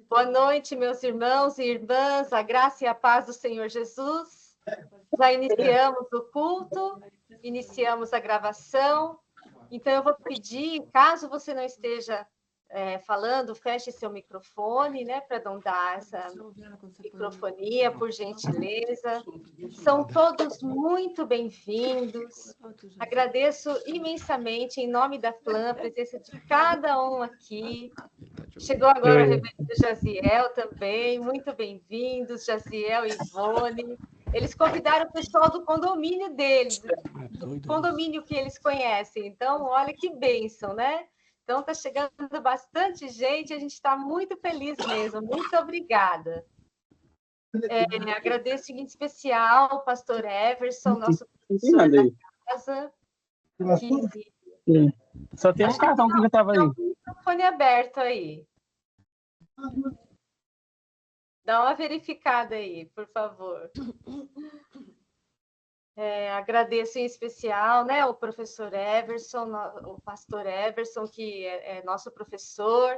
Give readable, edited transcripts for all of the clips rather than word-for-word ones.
Boa noite, meus irmãos e irmãs, a graça e a paz do Senhor Jesus. Já iniciamos o culto, iniciamos a gravação. Então, eu vou pedir, caso você não esteja falando, feche seu microfone, né, para não dar essa microfonia, por gentileza. São todos muito bem-vindos. Agradeço imensamente, em nome da Clã, a presença de cada um aqui. Chegou agora o reverendo Jaziel também, muito bem-vindos, Jaziel e Ivone. Eles convidaram o pessoal do condomínio deles, do condomínio que eles conhecem. Então, olha que bênção, né? Então, está chegando bastante gente, a gente está muito feliz mesmo. Muito obrigada. Agradeço em especial ao pastor Everson, nosso professor da casa. Só tem um cartão que já estava aí. Tem um microfone aberto aí. Dá uma verificada aí, por favor. Agradeço em especial, né, o professor Everson, o pastor Everson, que é nosso professor,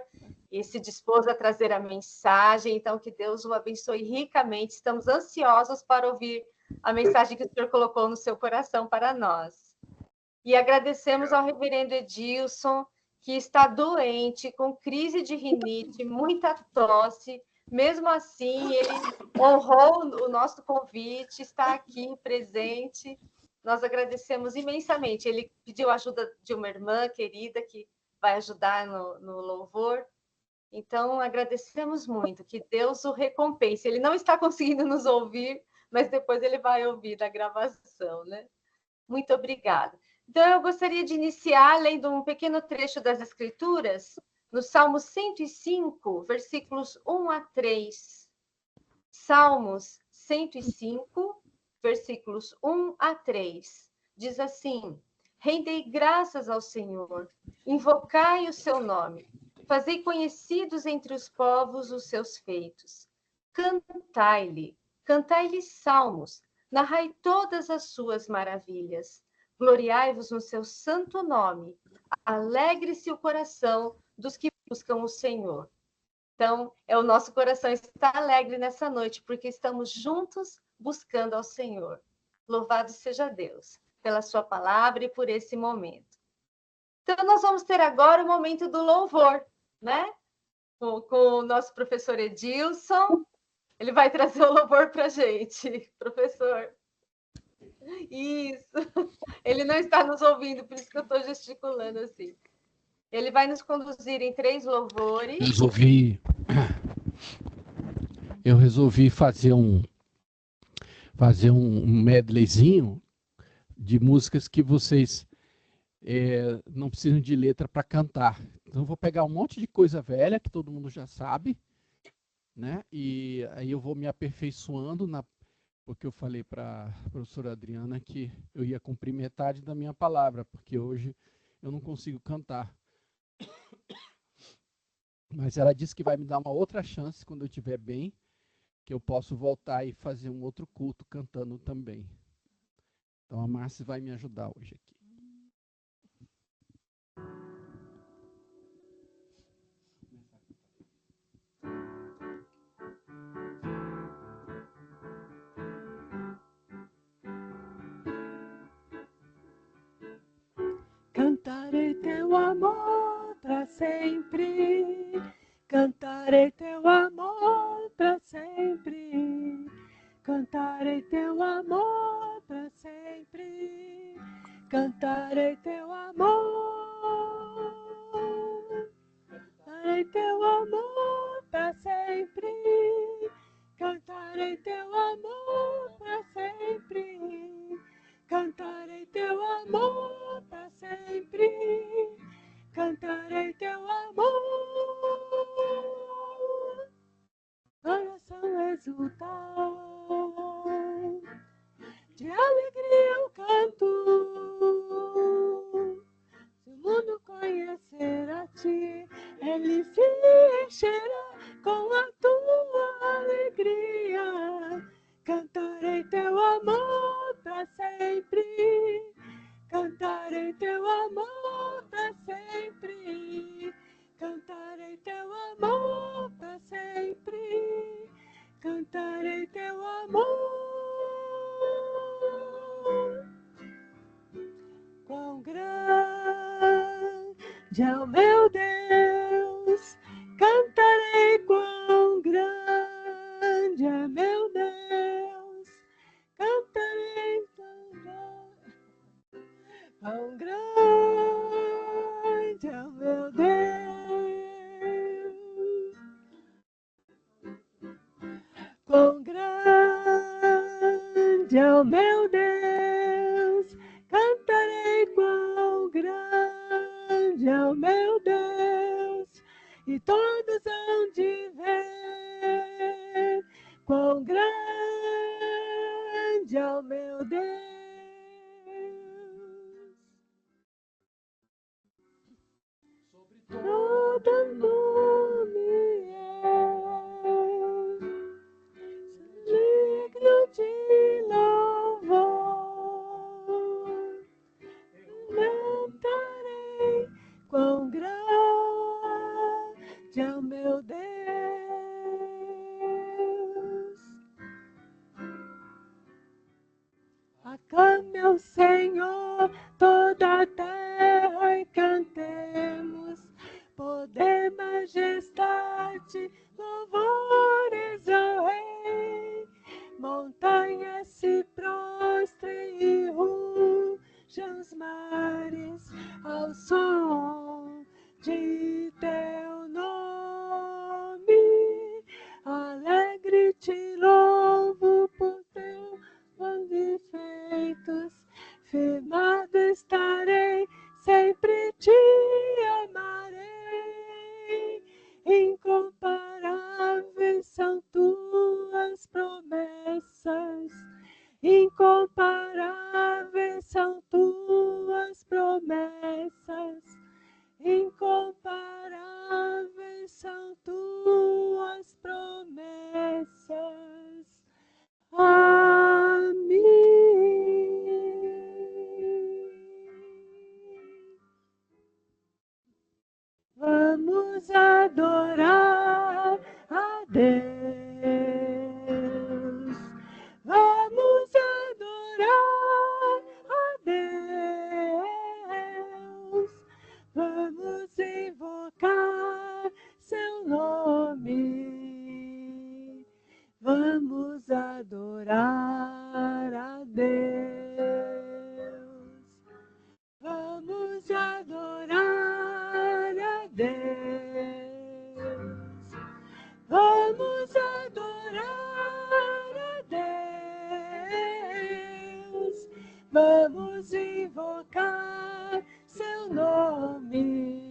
e se dispôs a trazer a mensagem. Então, que Deus o abençoe ricamente. Estamos ansiosos para ouvir a mensagem que o senhor colocou no seu coração para nós. E agradecemos ao reverendo Edilson, que está doente, com crise de rinite, muita tosse. Mesmo assim, ele honrou o nosso convite, está aqui presente. Nós agradecemos imensamente. Ele pediu ajuda de uma irmã querida que vai ajudar no louvor. Então, agradecemos muito. Que Deus o recompense. Ele não está conseguindo nos ouvir, mas depois ele vai ouvir da gravação, né? Muito obrigada. Então, eu gostaria de iniciar lendo um pequeno trecho das Escrituras, no Salmo 105, versículos 1 a 3. Salmos 105, versículos 1 a 3. Diz assim: Rendei graças ao Senhor, invocai o seu nome, fazei conhecidos entre os povos os seus feitos. Cantai-lhe salmos, narrai todas as suas maravilhas. Gloriai-vos no seu santo nome. Alegre-se o coração dos que buscam o Senhor. Então, o nosso coração está alegre nessa noite, porque estamos juntos buscando ao Senhor. Louvado seja Deus pela sua palavra e por esse momento. Então, nós vamos ter agora o momento do louvor, né? Com o nosso professor Edilson. Ele vai trazer o louvor para a gente, professor. Isso. Ele não está nos ouvindo, por isso que eu estou gesticulando assim. Ele vai nos conduzir em 3 louvores. Eu resolvi fazer um medleyzinho de músicas que vocês não precisam de letra para cantar. Então, eu vou pegar um monte de coisa velha que todo mundo já sabe, né? E aí eu vou me aperfeiçoando, porque eu falei para a professora Adriana que eu ia cumprir metade da minha palavra, porque hoje eu não consigo cantar. Mas ela disse que vai me dar uma outra chance quando eu estiver bem, que eu posso voltar e fazer um outro culto cantando também. Então a Márcia vai me ajudar hoje aqui. Cantarei teu amor para sempre, cantarei teu amor para sempre, cantarei teu amor para sempre, cantarei teu amor, cantarei teu amor para sempre, cantarei teu amor para sempre. Cantarei teu amor para sempre, cantarei teu amor. Coração exultar, de alegria eu canto. Se o mundo conhecer a ti, ele se encherá com a tua alegria. Cantarei teu amor para sempre, cantarei teu amor é o meu Deus, cantarei quão grande é meu Deus, cantarei quão grande é o meu Deus, quão grande é o meu Deus, cantarei quão grande é o meu Deus, e todos hão de ver quão grande é o meu Deus. Todo nome é digno de louvor. Cantarei quão grande é o meu Deus. Aclame ao Senhor toda a terra e cantemos poder, majestade, louvores ao Rei. Montanhas se prostrem e rujam os mares ao som de teu nome. Alegre te louvo por teu grandes feitos, firmado estarei, sempre te amarei. Incomparáveis são tuas promessas, incomparáveis são tuas promessas, incomparáveis são tuas promessas. Amém. Vamos adorar a Deus. Vamos adorar a Deus. Vamos invocar seu nome. Vamos adorar a Deus. Vamos adorar a Deus. Vamos adorar a Deus. Vamos invocar seu nome.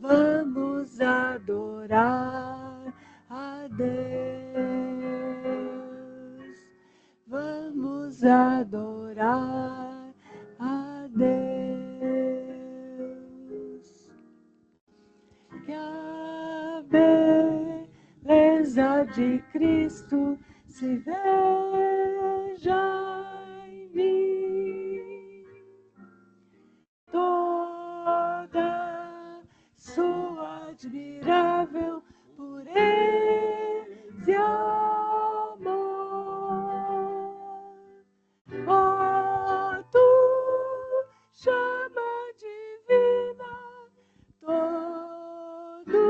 Vamos adorar a Deus. Vamos adorar a Deus. Que a beleza de Cristo se veja em mim. Toda sua admirável pureza e amor. Oh, tu chama divina, todo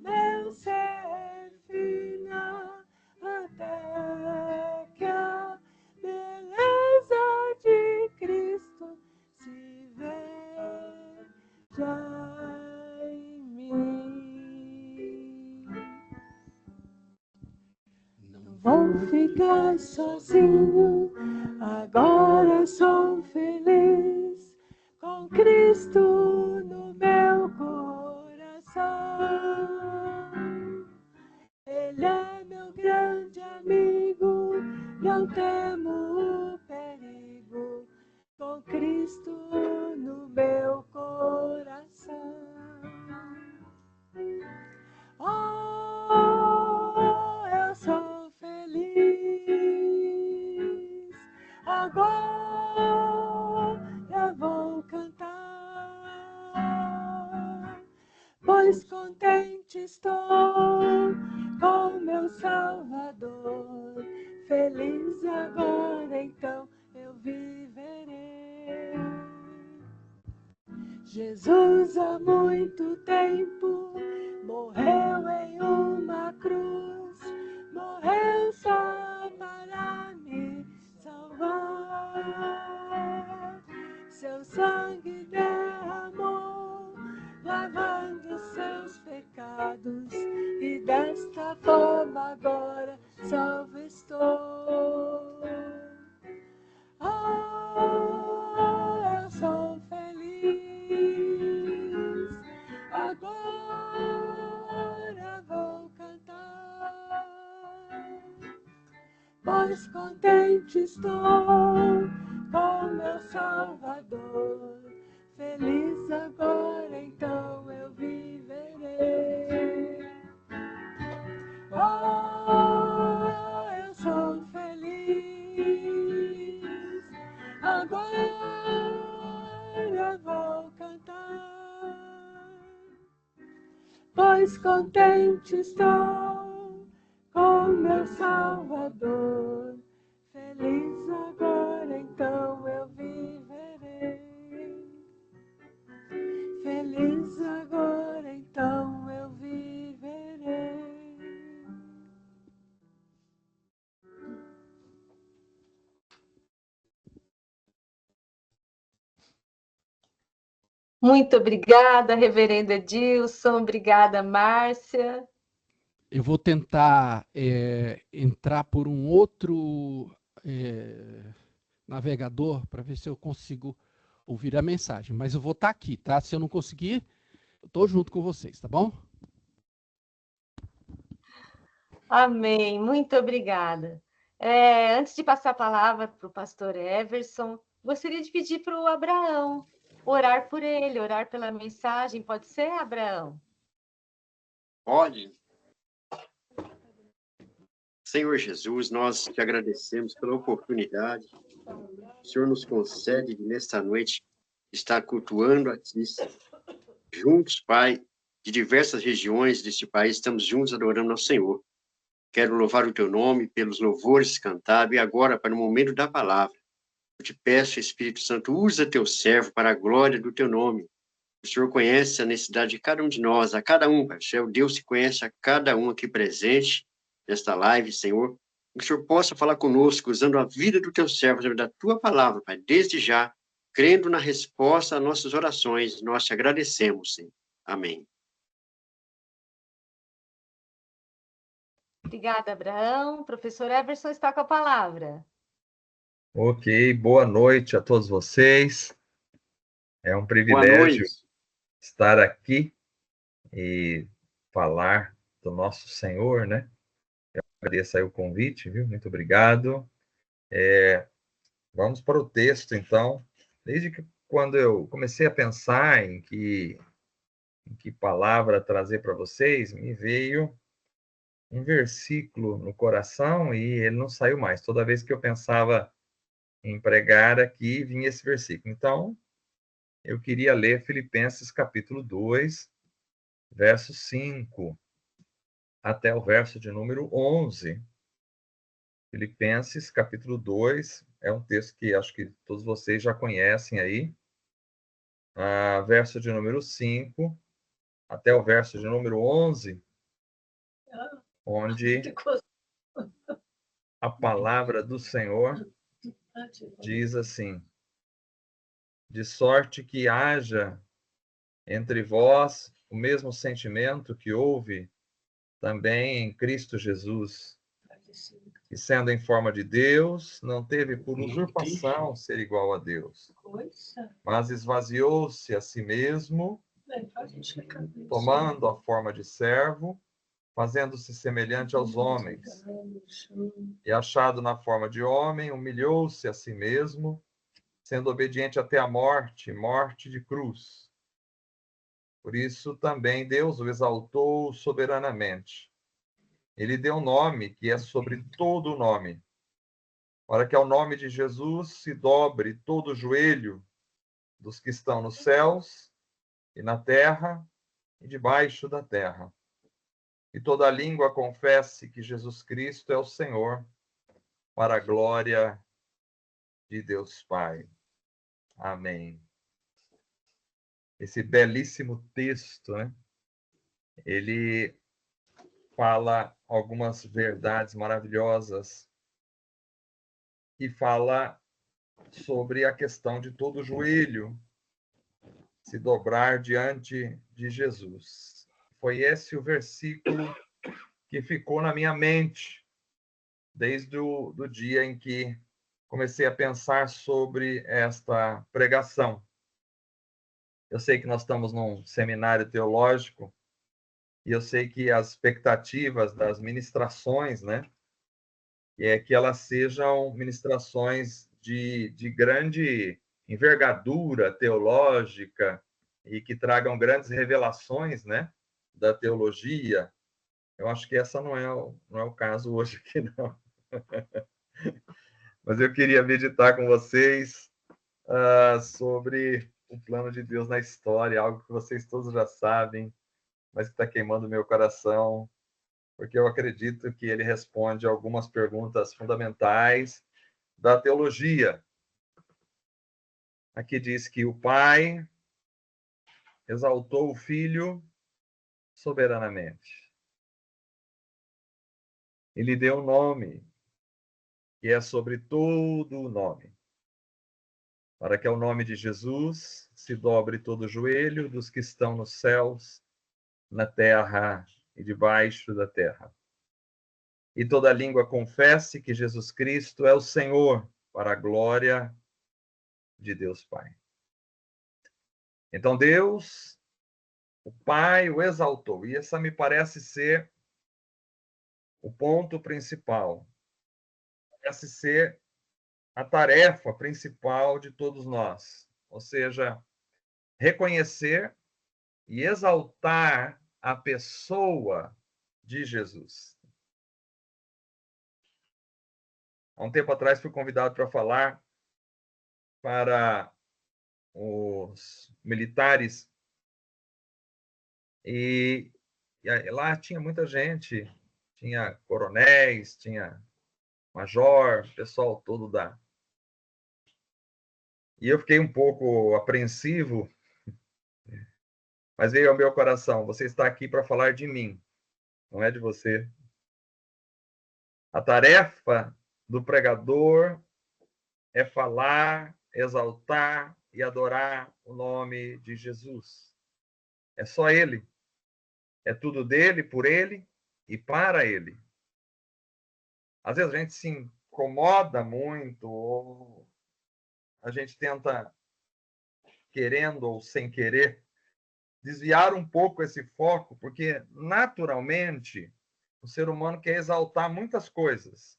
meu ser fina, até que a beleza de Cristo se veja em mim. Não vou ficar sozinho, agora sou feliz, com Cristo no meu coração. Ele é meu grande amigo, não temo o perigo, com Cristo no meu coração. Oh, eu sou feliz, agora vou cantar, pois contente estou com meu Salvador. Feliz agora então eu viverei. Jesus há muito tempo morreu em uma cruz, morreu só para me salvar. Seu sangue derramou, lavando seus pecados, e desta forma agora salvo estou. Ah, eu sou feliz, agora vou cantar, pois contente estou com meu Salvador. Feliz agora, então eu viverei. Oh, eu sou feliz, agora vou cantar, pois contente estou com meu Salvador. Feliz agora, então eu viverei. Feliz agora, então eu viverei. Muito obrigada, reverendo Edilson. Obrigada, Márcia. Eu vou tentar entrar por um outro navegador para ver se eu consigo ouvir a mensagem. Mas eu vou estar aqui, tá? Se eu não conseguir, eu estou junto com vocês, tá bom? Amém. Muito obrigada. Antes de passar a palavra para o pastor Everson, gostaria de pedir para o Abraão orar por ele, orar pela mensagem. Pode ser, Abraão? Pode. Senhor Jesus, nós te agradecemos pela oportunidade que o Senhor nos concede de, nesta noite, estar cultuando aqui, juntos, Pai, de diversas regiões deste país, estamos juntos adorando ao Senhor. Quero louvar o teu nome pelos louvores cantados e agora, para o momento da palavra. Eu te peço, Espírito Santo, usa teu servo para a glória do teu nome. O Senhor conhece a necessidade de cada um de nós, a cada um, Pai. O Senhor, Deus se conhece a cada um aqui presente nesta live, Senhor. Que o Senhor possa falar conosco, usando a vida do teu servo, da tua palavra, Pai, desde já, crendo na resposta às nossas orações. Nós te agradecemos, Senhor. Amém. Obrigada, Abraão. Professor Everson está com a palavra. Ok, boa noite a todos vocês. É um Boa privilégio noite. estar aqui e falar do nosso Senhor, né? Eu agradeço aí o convite, viu? Muito obrigado. Vamos para o texto, então. Desde que quando eu comecei a pensar em que palavra trazer para vocês, me veio um versículo no coração e ele não saiu mais. Toda vez que eu pensava em pregar aqui, vinha esse versículo. Então, eu queria ler Filipenses capítulo 2, verso 5, até o verso de número 11. Filipenses capítulo 2, é um texto que acho que todos vocês já conhecem aí. Verso de número 5, até o verso de número 11, onde a palavra do Senhor diz assim: de sorte que haja entre vós o mesmo sentimento que houve também em Cristo Jesus, que sendo em forma de Deus, não teve por usurpação ser igual a Deus, mas esvaziou-se a si mesmo, tomando a forma de servo, fazendo-se semelhante aos homens, e achado na forma de homem, humilhou-se a si mesmo, sendo obediente até a morte, morte de cruz. Por isso também Deus o exaltou soberanamente. Ele deu um nome que é sobre todo o nome, para que ao nome de Jesus se dobre todo o joelho dos que estão nos céus e na terra e debaixo da terra. E toda língua confesse que Jesus Cristo é o Senhor, para a glória de Deus Pai. Amém. esse belíssimo texto, né? Ele fala algumas verdades maravilhosas e fala sobre a questão de todo joelho se dobrar diante de Jesus. Foi esse o versículo que ficou na minha mente desde o do dia em que comecei a pensar sobre esta pregação. Eu sei que nós estamos num seminário teológico e eu sei que as expectativas das ministrações, né, é que elas sejam ministrações de grande envergadura teológica e que tragam grandes revelações, né, da teologia. Eu acho que essa não é o caso hoje aqui, não. Mas eu queria meditar com vocês sobre o plano de Deus na história, algo que vocês todos já sabem, mas que está queimando o meu coração, porque eu acredito que ele responde algumas perguntas fundamentais da teologia. Aqui diz que o Pai exaltou o Filho soberanamente. E lhe deu um nome, que é sobre todo o nome, para que ao nome de Jesus se dobre todo o joelho dos que estão nos céus, na terra e debaixo da terra. E toda língua confesse que Jesus Cristo é o Senhor, para a glória de Deus Pai. Então Deus, o Pai, o exaltou. E essa me parece ser o ponto principal. Parece ser a tarefa principal de todos nós. Ou seja, reconhecer e exaltar a pessoa de Jesus. Há um tempo atrás fui convidado para falar para os militares e lá tinha muita gente, tinha coronéis, tinha major, pessoal todo da... E eu fiquei um pouco apreensivo, mas veio ao meu coração, você está aqui para falar de mim, não é de você. A tarefa do pregador é falar, exaltar e adorar o nome de Jesus. É só ele. É tudo dele, por ele e para ele. Às vezes a gente se incomoda muito, ou a gente tenta, querendo ou sem querer, desviar um pouco esse foco, porque naturalmente o ser humano quer exaltar muitas coisas,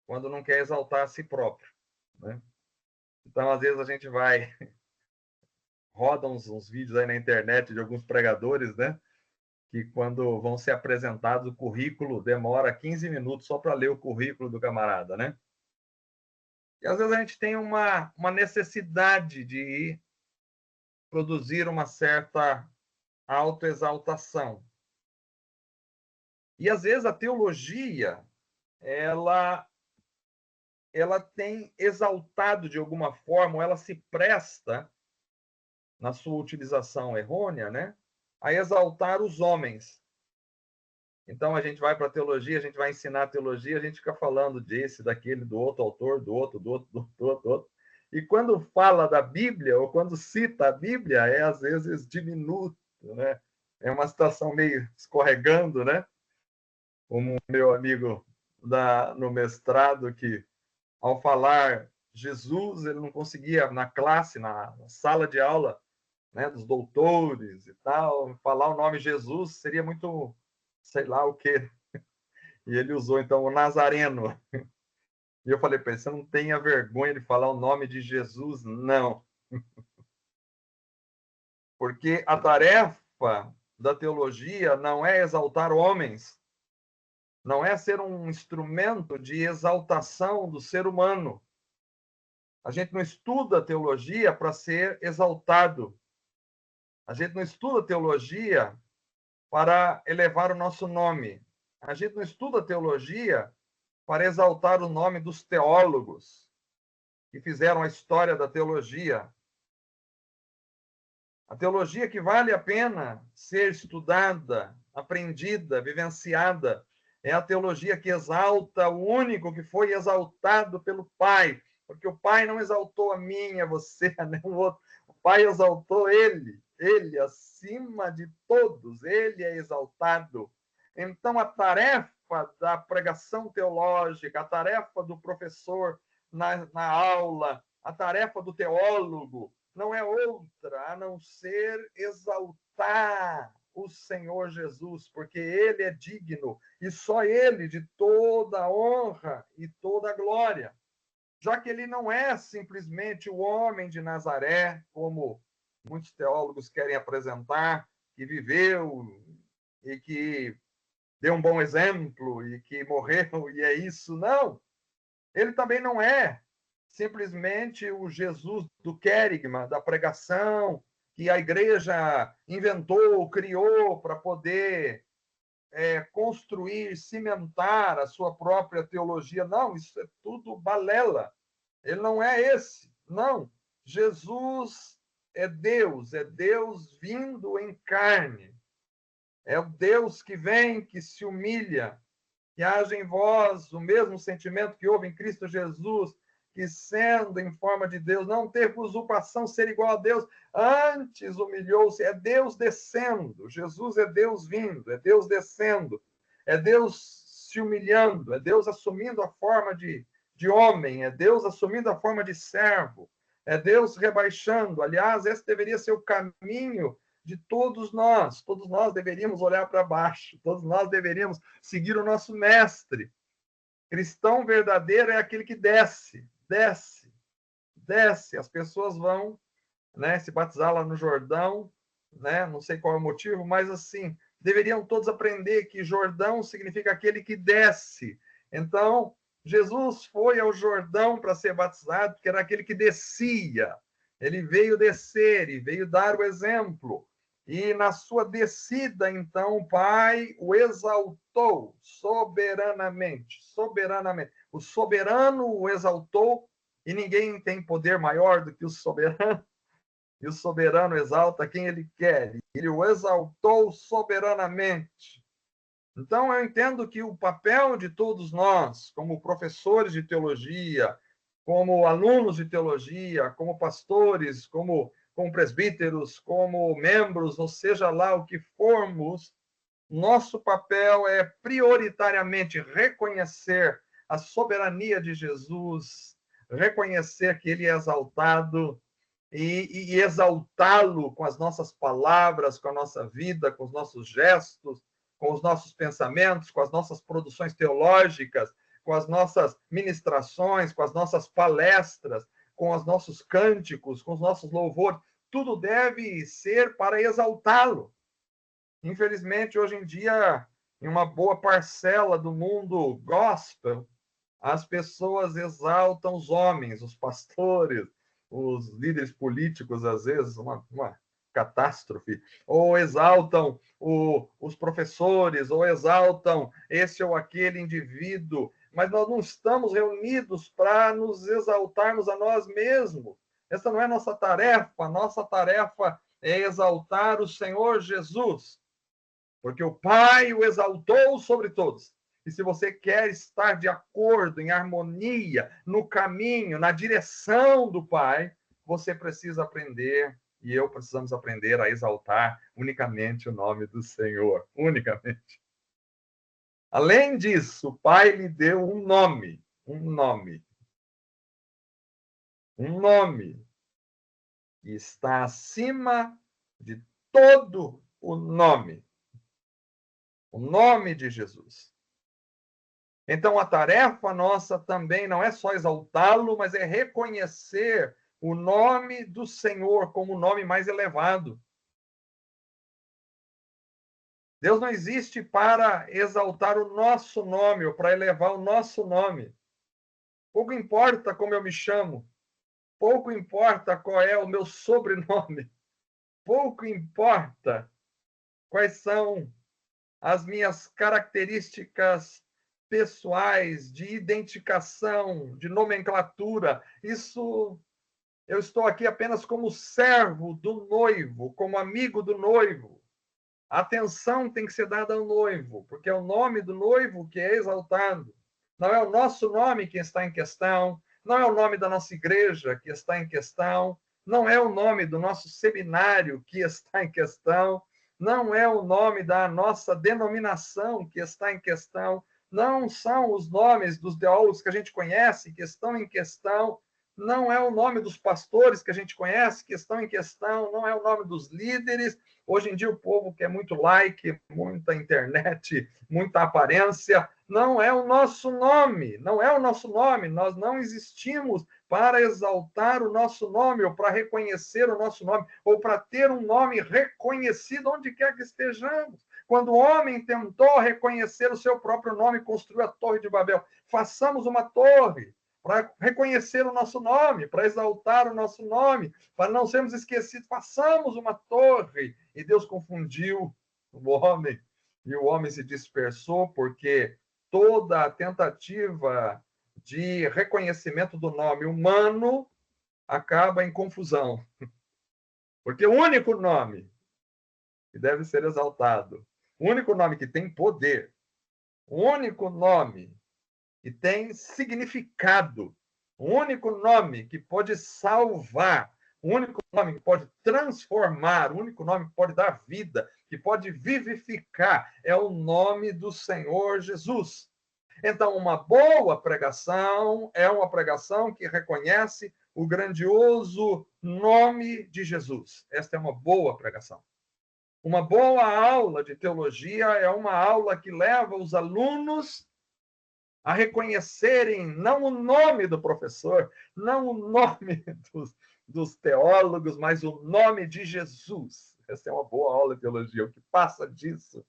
quando não quer exaltar a si próprio, né? Então, às vezes a gente roda uns vídeos aí na internet de alguns pregadores, né? Que quando vão ser apresentados o currículo, demora 15 minutos só para ler o currículo do camarada, né? E às vezes a gente tem uma necessidade de produzir uma certa autoexaltação. E às vezes a teologia, ela tem exaltado de alguma forma, ou ela se presta, na sua utilização errônea, né, a exaltar os homens. Então, a gente vai para a teologia, a gente vai ensinar a teologia, a gente fica falando desse, daquele, do outro autor, do outro. E quando fala da Bíblia, ou quando cita a Bíblia, é às vezes diminuto, né? É uma situação meio escorregando, né? Como o meu amigo no mestrado, que ao falar Jesus, ele não conseguia, na classe, na sala de aula, né, dos doutores e tal, falar o nome Jesus seria muito, sei lá o quê. E ele usou, então, o Nazareno. E eu falei para ele, você não tenha vergonha de falar o nome de Jesus? Não. Porque a tarefa da teologia não é exaltar homens, não é ser um instrumento de exaltação do ser humano. A gente não estuda teologia para ser exaltado. A gente não estuda teologia para elevar o nosso nome. A gente não estuda teologia para exaltar o nome dos teólogos que fizeram a história da teologia. A teologia que vale a pena ser estudada, aprendida, vivenciada, é a teologia que exalta o único que foi exaltado pelo Pai, porque o Pai não exaltou a mim, a você, a nenhum outro. O Pai exaltou ele acima de todos, ele é exaltado. Então, a tarefa da pregação teológica, a tarefa do professor na aula, a tarefa do teólogo, não é outra a não ser exaltar o Senhor Jesus, porque ele é digno, e só ele, de toda a honra e toda a glória. Já que ele não é simplesmente o homem de Nazaré, como muitos teólogos querem apresentar, que viveu e que deu um bom exemplo e que morreu, e é isso. Não! Ele também não é simplesmente o Jesus do querigma, da pregação, que a igreja inventou, criou para poder construir, cimentar a sua própria teologia. Não, isso é tudo balela. Ele não é esse. Não. Jesus é Deus vindo em carne. É o Deus que vem, que se humilha, que haja em vós o mesmo sentimento que houve em Cristo Jesus, que sendo em forma de Deus, não teve usurpação ser igual a Deus, antes humilhou-se. É Deus descendo, Jesus é Deus vindo, é Deus descendo, é Deus se humilhando, é Deus assumindo a forma de homem, é Deus assumindo a forma de servo, é Deus rebaixando. Aliás, esse deveria ser o caminho de todos nós deveríamos olhar para baixo, todos nós deveríamos seguir o nosso mestre. Cristão verdadeiro é aquele que desce. As pessoas vão, né, se batizar lá no Jordão, né, não sei qual é o motivo, mas assim, deveriam todos aprender que Jordão significa aquele que desce. Então, Jesus foi ao Jordão para ser batizado, porque era aquele que descia. Ele veio descer e veio dar o exemplo. E na sua descida, então, o Pai o exaltou soberanamente. O soberano o exaltou, e ninguém tem poder maior do que o soberano. E o soberano exalta quem ele quer. Ele o exaltou soberanamente. Então, eu entendo que o papel de todos nós, como professores de teologia, como alunos de teologia, como pastores, como presbíteros, como membros, ou seja lá o que formos, nosso papel é prioritariamente reconhecer a soberania de Jesus, reconhecer que ele é exaltado e exaltá-lo com as nossas palavras, com a nossa vida, com os nossos gestos, com os nossos pensamentos, com as nossas produções teológicas, com as nossas ministrações, com as nossas palestras, com os nossos cânticos, com os nossos louvores. Tudo deve ser para exaltá-lo. Infelizmente, hoje em dia, em uma boa parcela do mundo gospel, as pessoas exaltam os homens, os pastores, os líderes políticos, às vezes, uma catástrofe, ou exaltam os professores, ou exaltam esse ou aquele indivíduo, mas nós não estamos reunidos para nos exaltarmos a nós mesmos. Essa não é nossa tarefa é exaltar o Senhor Jesus, porque o Pai o exaltou sobre todos. E se você quer estar de acordo, em harmonia, no caminho, na direção do Pai, você precisa aprender, e eu precisamos aprender a exaltar unicamente o nome do Senhor. Unicamente. Além disso, o Pai lhe deu um nome. Que está acima de todo o nome. O nome de Jesus. Então, a tarefa nossa também não é só exaltá-lo, mas é reconhecer o nome do Senhor como o nome mais elevado. Deus não existe para exaltar o nosso nome ou para elevar o nosso nome. Pouco importa como eu me chamo. Pouco importa qual é o meu sobrenome. Pouco importa quais são as minhas características pessoais, de identificação, de nomenclatura. Isso Eu estou aqui apenas como servo do noivo, como amigo do noivo. A atenção tem que ser dada ao noivo, porque é o nome do noivo que é exaltado. Não é o nosso nome que está em questão, não é o nome da nossa igreja que está em questão, não é o nome do nosso seminário que está em questão, não é o nome da nossa denominação que está em questão, não são os nomes dos teólogos que a gente conhece que estão em questão, não é o nome dos pastores que a gente conhece que estão em questão, não é o nome dos líderes. Hoje em dia o povo quer muito like, muita internet, muita aparência. Não é o nosso nome, não é o nosso nome. Nós não existimos para exaltar o nosso nome, ou para reconhecer o nosso nome, ou para ter um nome reconhecido onde quer que estejamos. Quando o homem tentou reconhecer o seu próprio nome, construiu a Torre de Babel. Façamos uma torre para reconhecer o nosso nome, para exaltar o nosso nome, para não sermos esquecidos. Façamos uma torre. E Deus confundiu o homem, e o homem se dispersou, porque toda a tentativa de reconhecimento do nome humano acaba em confusão. Porque o único nome que deve ser exaltado, o único nome que tem poder, o único nome que tem significado, o único nome que pode salvar, o único nome que pode transformar, o único nome que pode dar vida, que pode vivificar, é o nome do Senhor Jesus. Então, uma boa pregação é uma pregação que reconhece o grandioso nome de Jesus. Esta é uma boa pregação. Uma boa aula de teologia é uma aula que leva os alunos a reconhecerem não o nome do professor, não o nome dos teólogos, mas o nome de Jesus. Essa é uma boa aula de teologia. O que passa disso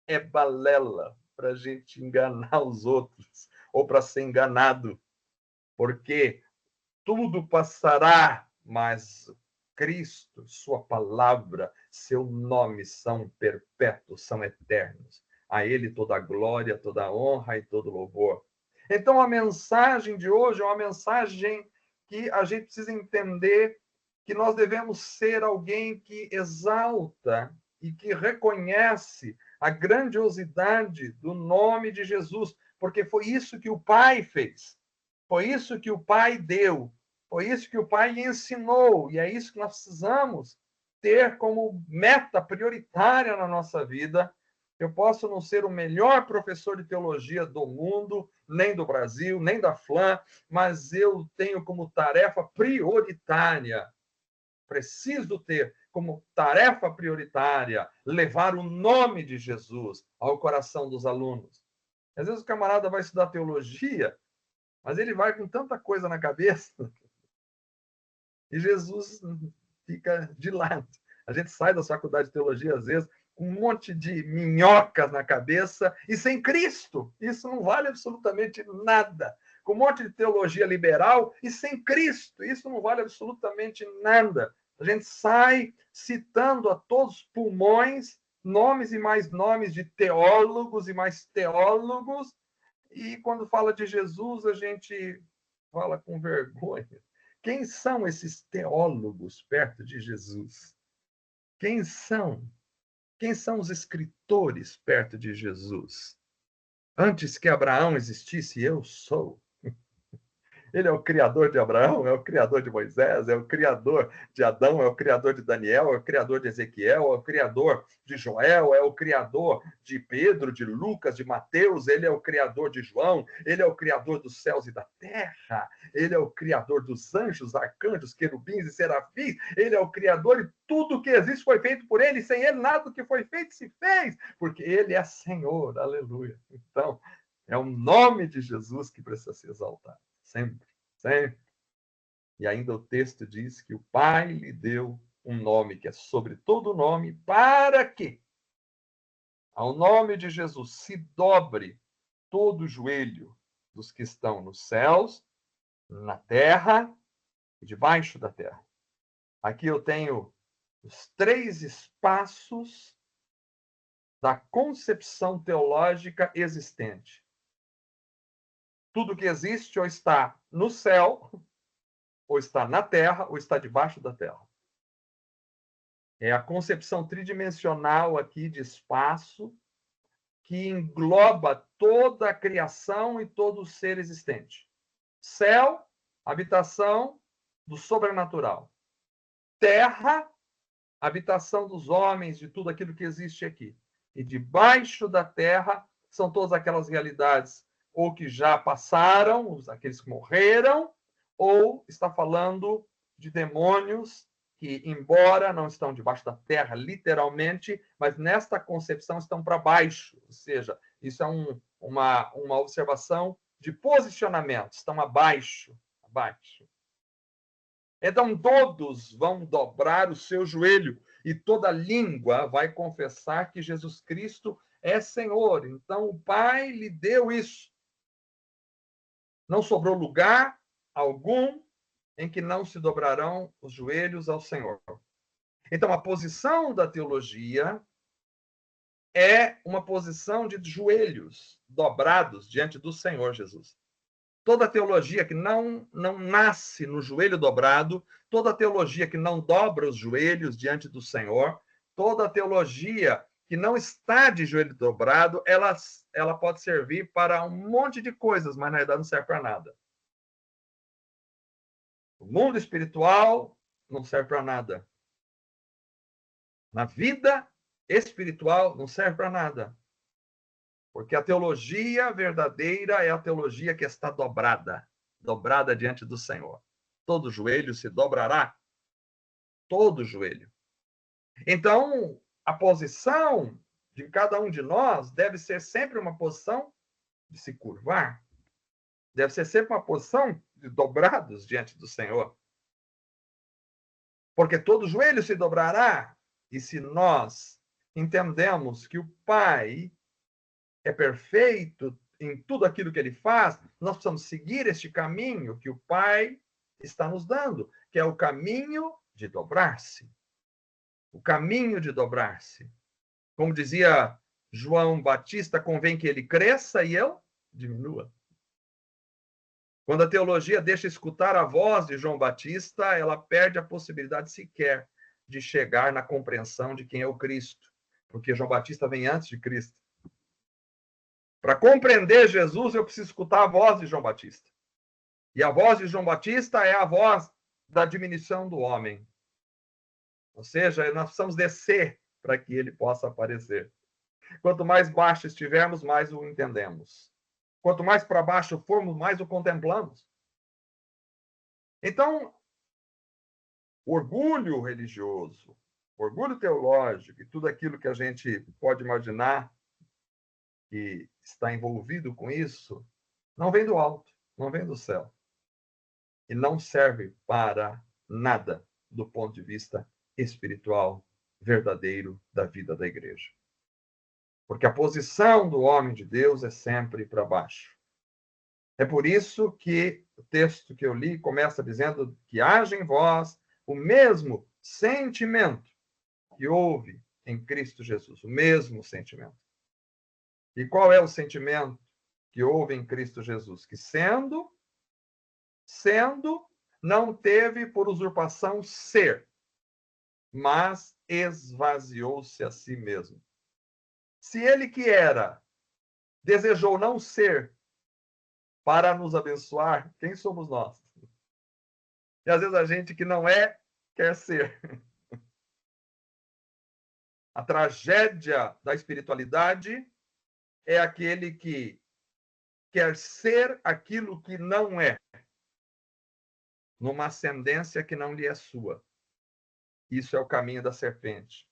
é balela para a gente enganar os outros ou para ser enganado, porque tudo passará, mas Cristo, sua palavra, seu nome são perpétuos, são eternos. A ele toda a glória, toda a honra e todo louvor. Então, a mensagem de hoje é uma mensagem que a gente precisa entender que nós devemos ser alguém que exalta e que reconhece a grandiosidade do nome de Jesus, porque foi isso que o Pai fez, foi isso que o Pai deu, foi isso que o Pai ensinou, e é isso que nós precisamos ter como meta prioritária na nossa vida. Eu posso não ser o melhor professor de teologia do mundo, nem do Brasil, nem da FLAM, mas eu tenho como tarefa prioritária, preciso ter como tarefa prioritária, levar o nome de Jesus ao coração dos alunos. Às vezes o camarada vai estudar teologia, mas ele vai com tanta coisa na cabeça, e Jesus fica de lado. A gente sai da faculdade de teologia, às vezes, com um monte de minhocas na cabeça e sem Cristo. Isso não vale absolutamente nada. Com um monte de teologia liberal e sem Cristo. Isso não vale absolutamente nada. A gente sai citando a todos os pulmões nomes e mais nomes de teólogos e mais teólogos, e quando fala de Jesus, a gente fala com vergonha. Quem são esses teólogos perto de Jesus? Quem são? Quem são os escritores perto de Jesus? Antes que Abraão existisse, eu sou. Ele é o criador de Abraão, é o criador de Moisés, é o criador de Adão, é o criador de Daniel, é o criador de Ezequiel, é o criador de Joel, é o criador de Pedro, de Lucas, de Mateus, ele é o criador de João, ele é o criador dos céus e da terra, ele é o criador dos anjos, arcanjos, querubins e serafins, ele é o criador e tudo que existe foi feito por ele, sem ele nada do que foi feito se fez, porque ele é Senhor, aleluia. Então, é o nome de Jesus que precisa ser exaltado. Sempre, sempre. E ainda o texto diz que o Pai lhe deu um nome que é sobre todo nome, para que ao nome de Jesus se dobre todo o joelho dos que estão nos céus, na terra e debaixo da terra. Aqui eu tenho os 3 espaços da concepção teológica existente. Tudo que existe ou está no céu, ou está na terra, ou está debaixo da terra. É a concepção tridimensional aqui de espaço que engloba toda a criação e todo o ser existente. Céu, habitação do sobrenatural. Terra, habitação dos homens, de tudo aquilo que existe aqui. E debaixo da terra são todas aquelas realidades ou que já passaram, aqueles que morreram, ou está falando de demônios que, embora não estão debaixo da terra, literalmente, mas nesta concepção estão para baixo. Ou seja, isso é uma observação de posicionamento, estão abaixo. Então, todos vão dobrar o seu joelho e toda língua vai confessar que Jesus Cristo é Senhor. Então, o Pai lhe deu isso. Não sobrou lugar algum em que não se dobrarão os joelhos ao Senhor. Então, a posição da teologia é uma posição de joelhos dobrados diante do Senhor Jesus. Toda teologia que não nasce no joelho dobrado, toda teologia que não dobra os joelhos diante do Senhor, toda teologia que não está de joelho dobrado, ela pode servir para um monte de coisas, mas na verdade não serve para nada. O mundo espiritual não serve para nada. Na vida espiritual não serve para nada. Porque a teologia verdadeira é a teologia que está dobrada diante do Senhor. Todo joelho se dobrará. Todo joelho. Então, a posição de cada um de nós deve ser sempre uma posição de se curvar. Deve ser sempre uma posição de dobrados diante do Senhor. Porque todo joelho se dobrará. E se nós entendemos que o Pai é perfeito em tudo aquilo que ele faz, nós precisamos seguir este caminho que o Pai está nos dando, que é o caminho de dobrar-se. O caminho de dobrar-se. Como dizia João Batista, convém que ele cresça e eu diminua. Quando a teologia deixa escutar a voz de João Batista, ela perde a possibilidade sequer de chegar na compreensão de quem é o Cristo, porque João Batista vem antes de Cristo. Para compreender Jesus, eu preciso escutar a voz de João Batista. E a voz de João Batista é a voz da diminuição do homem. Ou seja, nós precisamos descer para que ele possa aparecer. Quanto mais baixo estivermos, mais o entendemos. Quanto mais para baixo formos, mais o contemplamos. Então, orgulho religioso, orgulho teológico e tudo aquilo que a gente pode imaginar que está envolvido com isso, não vem do alto, não vem do céu. E não serve para nada do ponto de vista espiritual verdadeiro da vida da igreja. Porque a posição do homem de Deus é sempre para baixo. É por isso que o texto que eu li começa dizendo que haja em vós o mesmo sentimento que houve em Cristo Jesus, o mesmo sentimento. E qual é o sentimento que houve em Cristo Jesus? Que sendo, não teve por usurpação ser, mas esvaziou-se a si mesmo. Se ele que era, desejou não ser para nos abençoar, quem somos nós? E às vezes a gente que não é, quer ser. A tragédia da espiritualidade é aquele que quer ser aquilo que não é, numa ascendência que não lhe é sua. Isso é o caminho da serpente.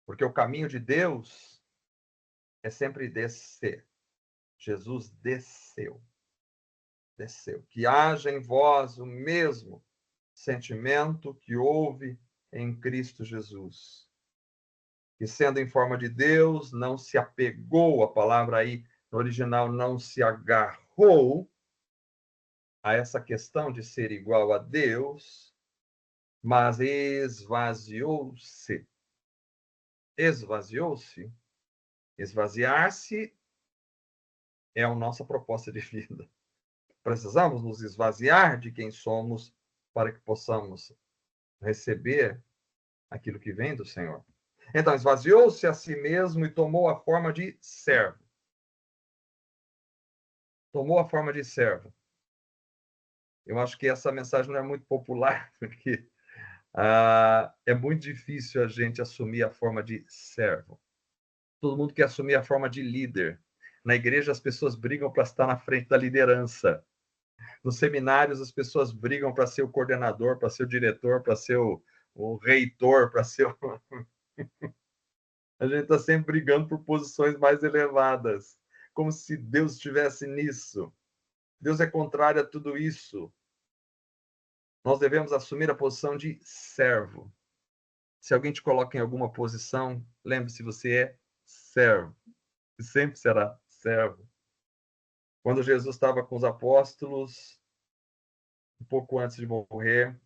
Porque o caminho de Deus é sempre descer. Jesus desceu. Desceu. Que haja em vós o mesmo sentimento que houve em Cristo Jesus. Que sendo em forma de Deus, não se apegou, a palavra aí no original, não se agarrou a essa questão de ser igual a Deus, mas esvaziou-se. Esvaziou-se. Esvaziar-se é a nossa proposta de vida. precisamos nos esvaziar de quem somos para que possamos receber aquilo que vem do Senhor. Então, esvaziou-se a si mesmo e tomou a forma de servo. Tomou a forma de servo. Eu acho que essa mensagem não é muito popular, porque é muito difícil a gente assumir a forma de servo. Todo mundo quer assumir a forma de líder. Na igreja, as pessoas brigam para estar na frente da liderança. Nos seminários, as pessoas brigam para ser o coordenador, para ser o diretor, para ser o reitor, para ser o... A gente está sempre brigando por posições mais elevadas, como se Deus estivesse nisso. Deus é contrário a tudo isso. Nós devemos assumir a posição de servo. Se alguém te coloca em alguma posição, lembre-se, você é servo. E sempre será servo. Quando Jesus estava com os apóstolos, um pouco antes de morrer,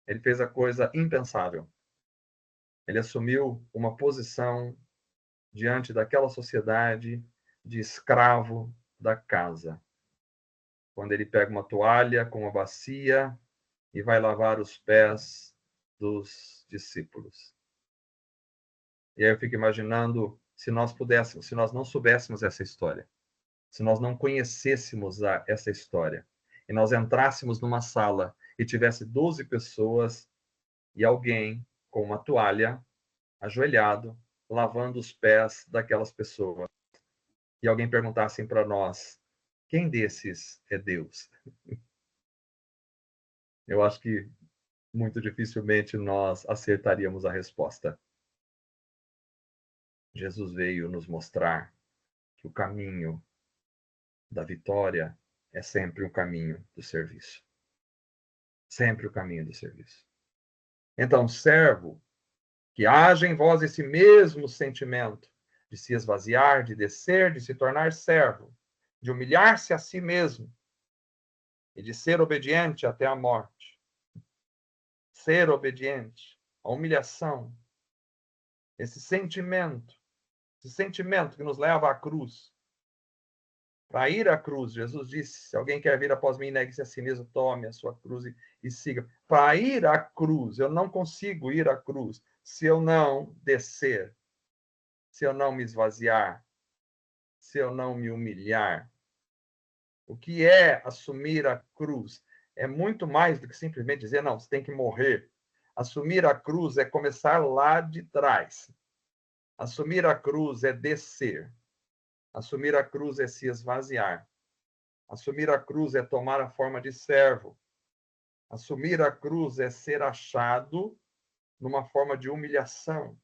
ele fez a coisa impensável. Ele assumiu uma posição diante daquela sociedade de escravo da casa. Quando ele pega uma toalha com uma bacia e vai lavar os pés dos discípulos. E aí eu fico imaginando se nós pudéssemos, se nós não soubéssemos essa história, se nós não conhecêssemos essa história, e nós entrássemos numa sala e tivesse 12 pessoas e alguém com uma toalha, ajoelhado, lavando os pés daquelas pessoas, e alguém perguntasse para nós, quem desses é Deus? Eu acho que muito dificilmente nós acertaríamos a resposta. Jesus veio nos mostrar que o caminho da vitória é sempre o caminho do serviço. Sempre o caminho do serviço. Então, servo, que haja em vós esse mesmo sentimento de se esvaziar, de descer, de se tornar servo, de humilhar-se a si mesmo e de ser obediente até a morte. Ser obediente, a humilhação, esse sentimento que nos leva à cruz. Para ir à cruz, Jesus disse, se alguém quer vir após mim, negue-se a si mesmo, tome a sua cruz e siga. Para ir à cruz, eu não consigo ir à cruz se eu não descer, se eu não me esvaziar, se eu não me humilhar. O que é assumir a cruz? É muito mais do que simplesmente dizer, não, você tem que morrer. Assumir a cruz é começar lá de trás. Assumir a cruz é descer. Assumir a cruz é se esvaziar. Assumir a cruz é tomar a forma de servo. Assumir a cruz é ser achado numa forma de humilhação.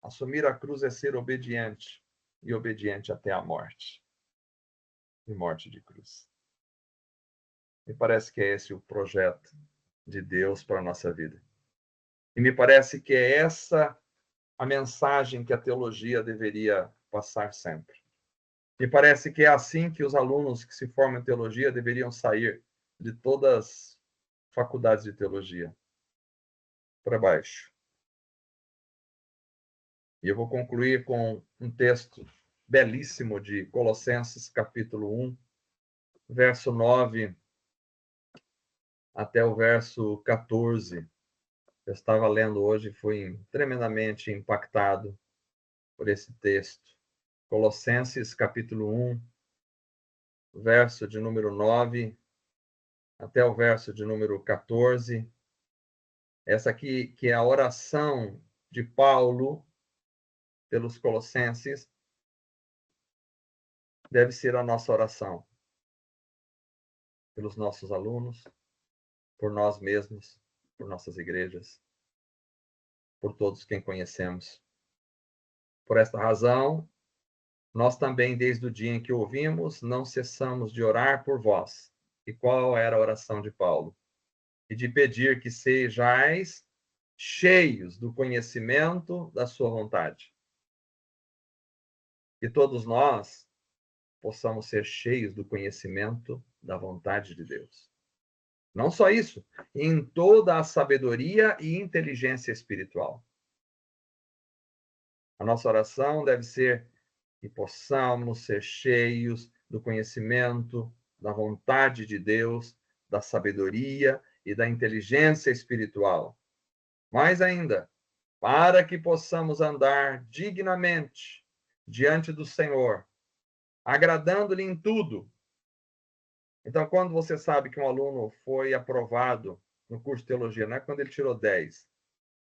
Assumir a cruz é ser obediente, e obediente até a morte. E morte de cruz. Me parece que é esse o projeto de Deus para a nossa vida. E me parece que é essa a mensagem que a teologia deveria passar sempre. Me parece que é assim que os alunos que se formam em teologia deveriam sair de todas as faculdades de teologia para baixo. E eu vou concluir com um texto belíssimo de Colossenses, capítulo 1, verso 9 até o verso 14. Eu estava lendo hoje e fui tremendamente impactado por esse texto. Colossenses, capítulo 1, verso de número 9 até o verso de número 14. Essa aqui, que é a oração de Paulo pelos Colossenses, deve ser a nossa oração. Pelos nossos alunos, por nós mesmos, por nossas igrejas, por todos quem conhecemos. Por esta razão, nós também, desde o dia em que ouvimos, não cessamos de orar por vós. E qual era a oração de Paulo? E de pedir que sejais cheios do conhecimento da sua vontade. Que todos nós possamos ser cheios do conhecimento da vontade de Deus. Não só isso, em toda a sabedoria e inteligência espiritual. A nossa oração deve ser que possamos ser cheios do conhecimento da vontade de Deus, da sabedoria e da inteligência espiritual. Mais ainda, para que possamos andar dignamente diante do Senhor, agradando-lhe em tudo. Então, quando você sabe que um aluno foi aprovado no curso de teologia, não é quando ele tirou 10.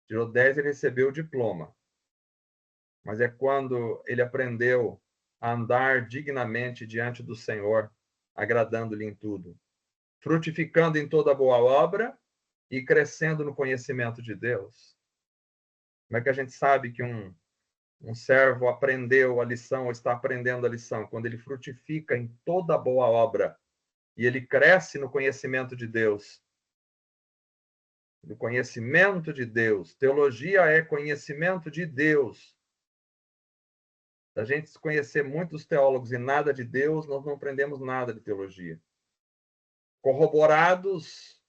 Tirou 10, ele recebeu o diploma. Mas é quando ele aprendeu a andar dignamente diante do Senhor, agradando-lhe em tudo, frutificando em toda boa obra e crescendo no conhecimento de Deus. Como é que a gente sabe que um servo aprendeu a lição ou está aprendendo a lição? Quando ele frutifica em toda boa obra e ele cresce no conhecimento de Deus. No conhecimento de Deus. Teologia é conhecimento de Deus. Se a gente conhecer muitos teólogos e nada de Deus, nós não aprendemos nada de teologia. Corroborados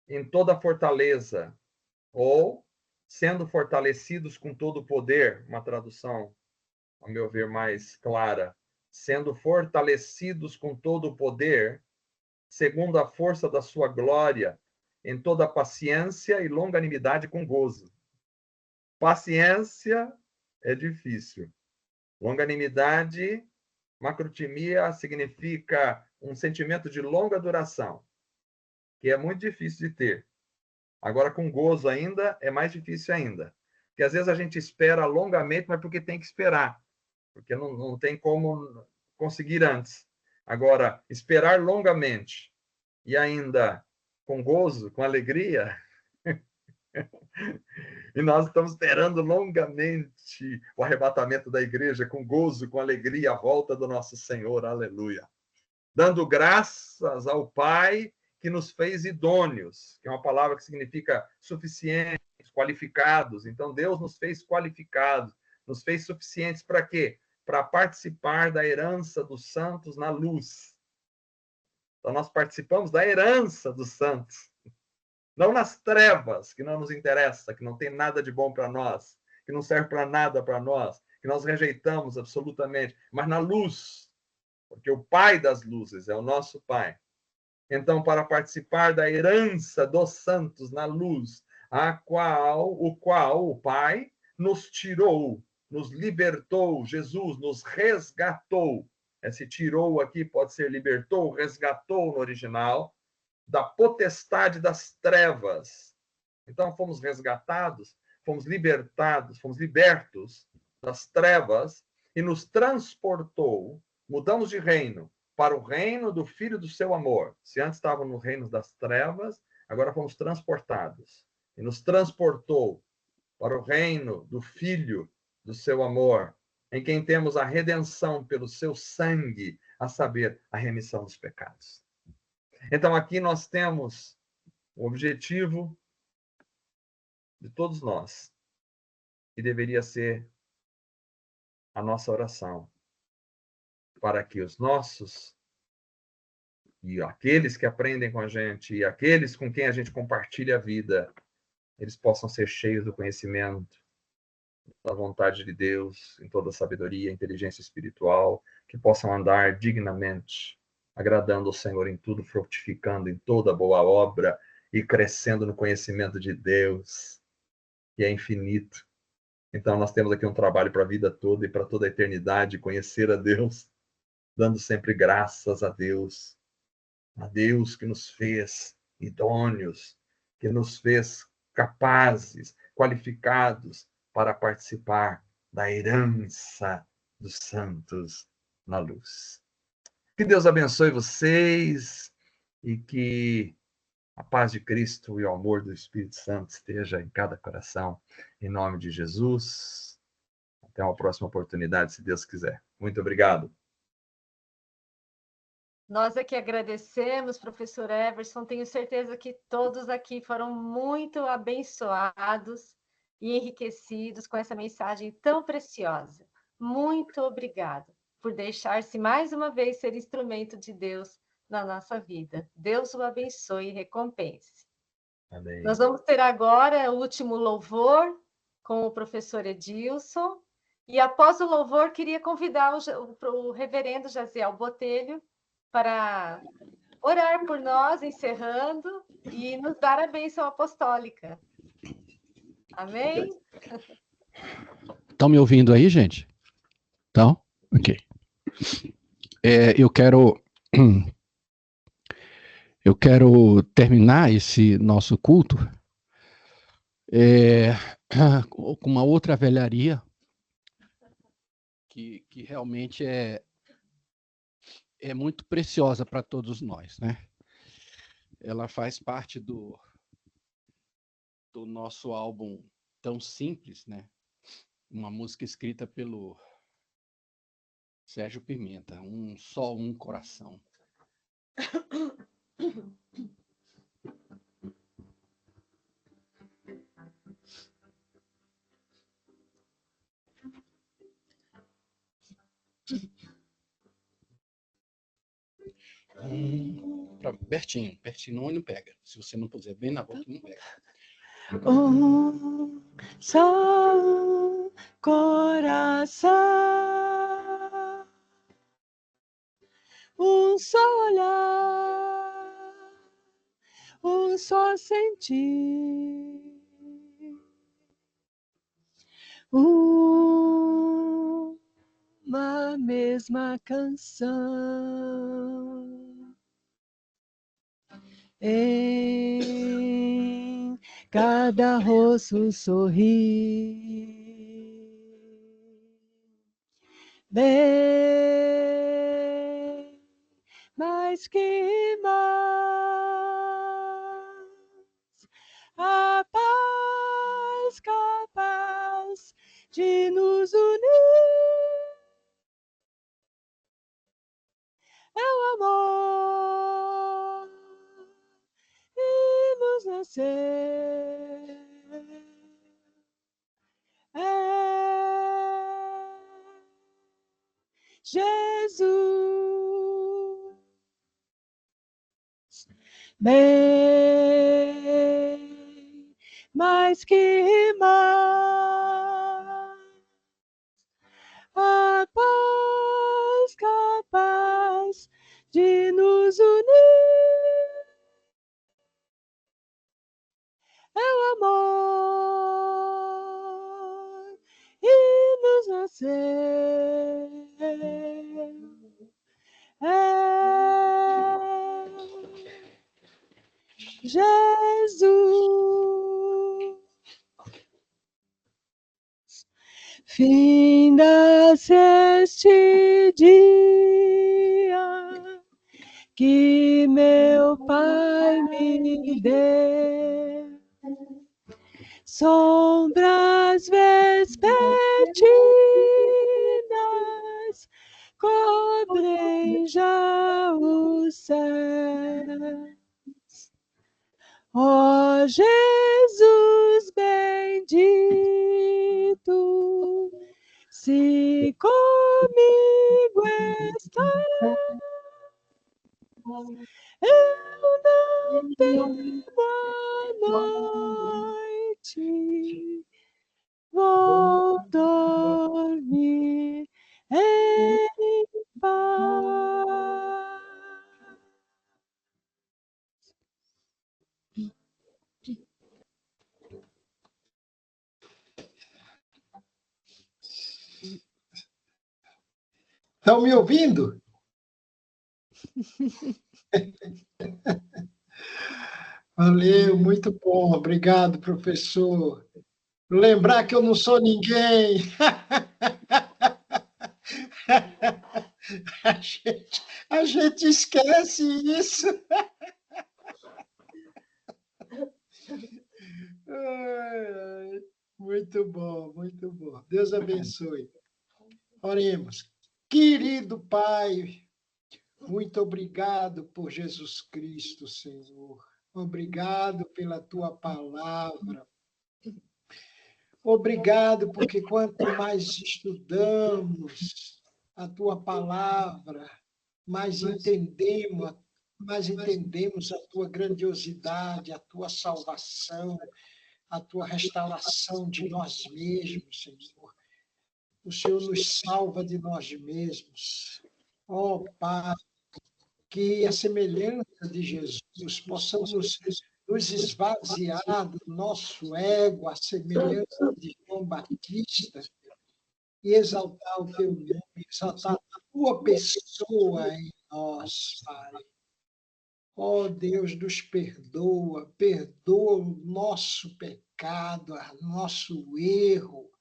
em toda fortaleza, ou sendo fortalecidos com todo o poder, uma tradução, a meu ver, mais clara, sendo fortalecidos com todo o poder, segundo a força da sua glória, em toda paciência e longanimidade com gozo. Paciência é difícil. Longanimidade, macrotimia, significa um sentimento de longa duração, que é muito difícil de ter. Agora, com gozo ainda, é mais difícil ainda. Porque às vezes a gente espera longamente, mas porque tem que esperar. Porque não tem como conseguir antes. Agora, esperar longamente e ainda com gozo, com alegria, e nós estamos esperando longamente o arrebatamento da igreja, com gozo, com alegria, a volta do nosso Senhor, aleluia. Dando graças ao Pai que nos fez idôneos, que é uma palavra que significa suficientes, qualificados. Então, Deus nos fez qualificados, nos fez suficientes para quê? Para participar da herança dos santos na luz. Então, nós participamos da herança dos santos. Não nas trevas, que não nos interessa, que não tem nada de bom para nós, que não serve para nada para nós, que nós rejeitamos absolutamente, mas na luz, porque o Pai das luzes é o nosso Pai. Então, para participar da herança dos santos na luz, o Pai nos tirou, nos libertou, Jesus nos resgatou. Esse tirou aqui pode ser libertou, resgatou no original, da potestade das trevas. Então, fomos resgatados, fomos libertados, fomos libertos das trevas e nos transportou, mudamos de reino para o reino do Filho do seu amor. Se antes estavam no reino das trevas, agora fomos transportados. E nos transportou para o reino do Filho do seu amor, em quem temos a redenção pelo seu sangue, a saber, a remissão dos pecados. Então, aqui nós temos o objetivo de todos nós, que deveria ser a nossa oração, para que os nossos e aqueles que aprendem com a gente e aqueles com quem a gente compartilha a vida, eles possam ser cheios do conhecimento, da vontade de Deus, em toda a sabedoria, inteligência espiritual, que possam andar dignamente, agradando ao Senhor em tudo, frutificando em toda boa obra e crescendo no conhecimento de Deus, que é infinito. Então, nós temos aqui um trabalho para a vida toda e para toda a eternidade, conhecer a Deus, dando sempre graças a Deus que nos fez idôneos, que nos fez capazes, qualificados para participar da herança dos santos na luz. Que Deus abençoe vocês e que a paz de Cristo e o amor do Espírito Santo esteja em cada coração, em nome de Jesus. Até uma próxima oportunidade, se Deus quiser. Muito obrigado. Nós aqui agradecemos, professor Everson. Tenho certeza que todos aqui foram muito abençoados e enriquecidos com essa mensagem tão preciosa. Muito obrigado por deixar-se mais uma vez ser instrumento de Deus na nossa vida. Deus o abençoe e recompense. Amém. Nós vamos ter agora o último louvor com o professor Edilson. E após o louvor, queria convidar o reverendo Jaziel Botelho para orar por nós, encerrando, e nos dar a bênção apostólica. Amém? Estão me ouvindo aí, gente? Então, ok. Eu quero terminar esse nosso culto com uma outra velharia que realmente é muito preciosa para todos nós, né? Ela faz parte do nosso álbum Tão Simples, né? Uma música escrita pelo Sérgio Pimenta, Só Um Coração. Pertinho, não pega. Se você não puser bem na boca, não pega. Só um coração, um só olhar, um só sentir, uma mesma canção. Em cada rosto sorrir, bem mais que mais, a paz capaz de nos unir, é o amor e nos nascer. É Jesus, bem mais que mais, a paz capaz de nos unir, é o amor e nos nascer. É Jesus. Finda-se este dia que meu Pai me deu, sombras vespertinas cobrem já o céu. Ó Jesus bendito, se comigo estás, eu não temo a noite, vou dormir em paz. Estão me ouvindo? Valeu, muito bom. Obrigado, professor. Lembrar que eu não sou ninguém. A gente esquece isso. Muito bom, muito bom. Deus abençoe. Oremos. Querido Pai, muito obrigado por Jesus Cristo, Senhor. Obrigado pela tua palavra. Obrigado porque quanto mais estudamos a tua palavra, mais entendemos a tua grandiosidade, a tua salvação, a tua restauração de nós mesmos, Senhor. O Senhor nos salva de nós mesmos. Ó Pai, que a semelhança de Jesus possamos nos esvaziar do nosso ego, a semelhança de João Batista, e exaltar o teu nome, exaltar a tua pessoa em nós, Pai. Ó Deus, nos perdoa, perdoa o nosso pecado, o nosso erro,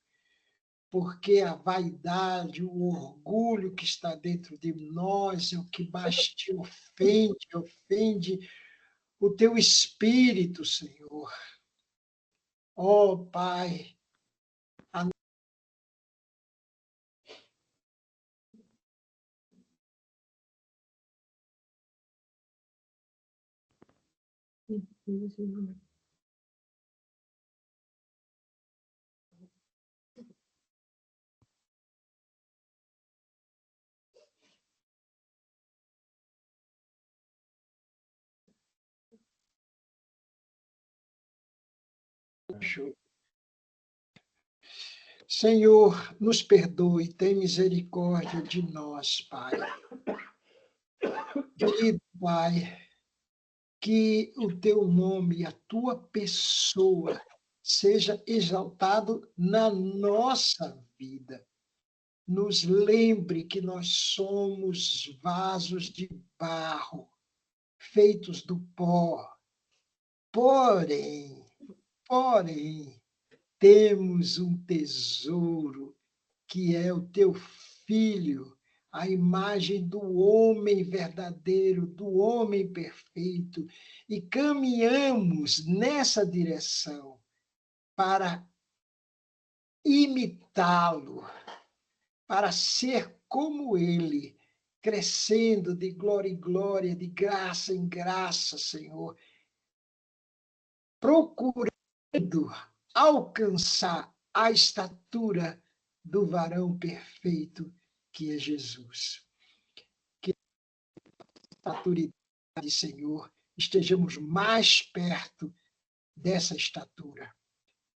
porque a vaidade, o orgulho que está dentro de nós é o que mais te ofende, ofende o teu espírito, Senhor. Ó Pai, Senhor, nos perdoe, tem misericórdia de nós, Pai. Querido Pai, que o teu nome e a tua pessoa seja exaltado na nossa vida. Nos lembre que nós somos vasos de barro, feitos do pó. Porém, temos um tesouro, que é o teu Filho, a imagem do homem verdadeiro, do homem perfeito, e caminhamos nessa direção para imitá-lo, para ser como ele, crescendo de glória em glória, de graça em graça, Senhor, procurando alcançar a estatura do varão perfeito que é Jesus. Que a maturidade, Senhor, estejamos mais perto dessa estatura.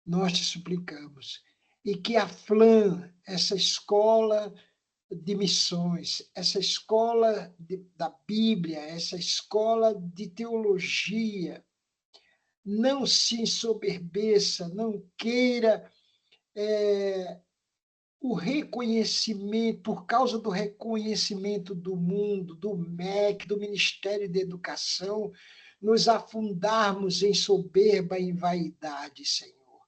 Nós te suplicamos. E que a FLAM, essa escola de missões, essa escola da Bíblia, essa escola de teologia, não se ensoberbeça, não queira o reconhecimento, por causa do reconhecimento do mundo, do MEC, do Ministério da Educação, nos afundarmos em soberba e em vaidade, Senhor.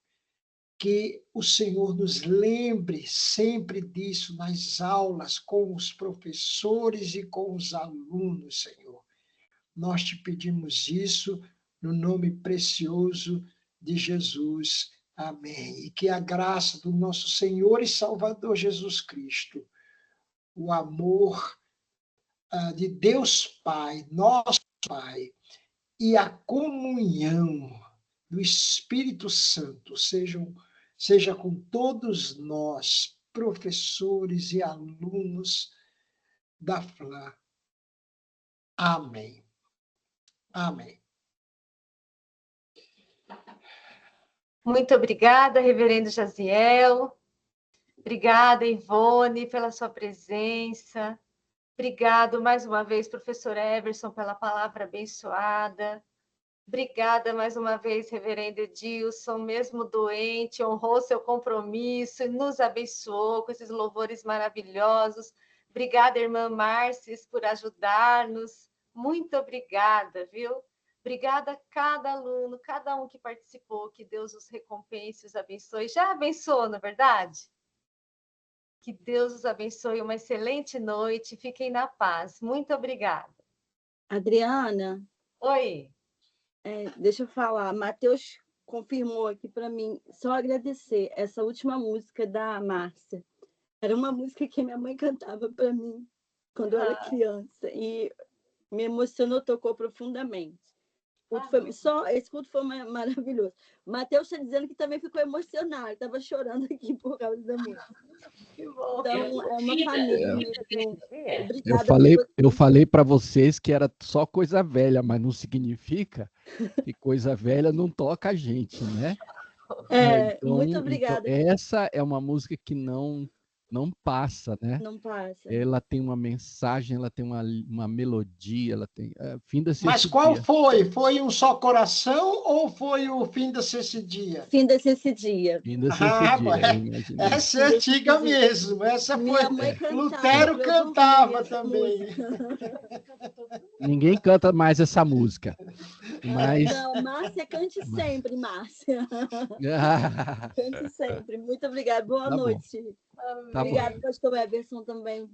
Que o Senhor nos lembre sempre disso nas aulas, com os professores e com os alunos, Senhor. Nós te pedimos isso no nome precioso de Jesus. Amém. E que a graça do nosso Senhor e Salvador Jesus Cristo, o amor de Deus Pai, nosso Pai, e a comunhão do Espírito Santo seja com todos nós, professores e alunos da FLAM. Amém. Amém. Muito obrigada, reverendo Jaziel. Obrigada, Ivone, pela sua presença. Obrigado mais uma vez, professor Everson, pela palavra abençoada. Obrigada mais uma vez, reverendo Edilson, mesmo doente, honrou seu compromisso e nos abençoou com esses louvores maravilhosos. Obrigada, irmã Márcia, por ajudar-nos. Muito obrigada, viu? Obrigada a cada aluno, cada um que participou, que Deus os recompense, os abençoe. Já abençoou, não é verdade? Que Deus os abençoe, uma excelente noite, fiquem na paz. Muito obrigada. Adriana. Oi. Deixa eu falar, Matheus confirmou aqui para mim, só agradecer essa última música da Márcia. Era uma música que minha mãe cantava para mim quando eu era criança, e me emocionou, tocou profundamente. Esse culto foi maravilhoso. Matheus está dizendo que também ficou emocionado, estava chorando aqui por causa da música. Que bom. Então, é uma família mesmo. Eu falei para vocês que era só coisa velha, mas não significa que coisa velha não toca a gente, né? Muito obrigada. Então, essa é uma música que não não passa, né? Não passa. Ela tem uma mensagem, ela tem uma melodia, ela tem... Finda-se Mas esse qual dia. foi? Foi um só coração ou foi o Finda-se esse dia? Finda-se esse dia. Finda-se Ah, esse dia, eu imaginei. essa é antiga mesmo. Essa Minha foi. mãe cantava, Lutero eu cantava dormia essa também. música. Ninguém canta mais essa música. Mas... Não, Márcia, cante sempre, Márcia. Cante sempre. Muito obrigada. Boa Tá bom. noite. Tá bom. Obrigada, pastor Everson, também.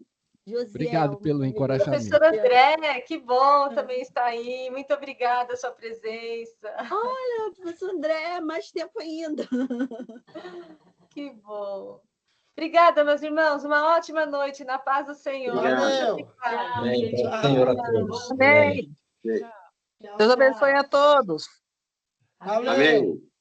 Josiel, Obrigado pelo meu amigo. encorajamento. Professor André, que bom também estar aí. Muito obrigada a sua presença. Olha, professor André, mais tempo ainda. Que bom. Obrigada, meus irmãos. Uma ótima noite na paz do Senhor. Valeu. Amém. Senhor a todos. Amém. Deus abençoe a todos. Valeu. Amém.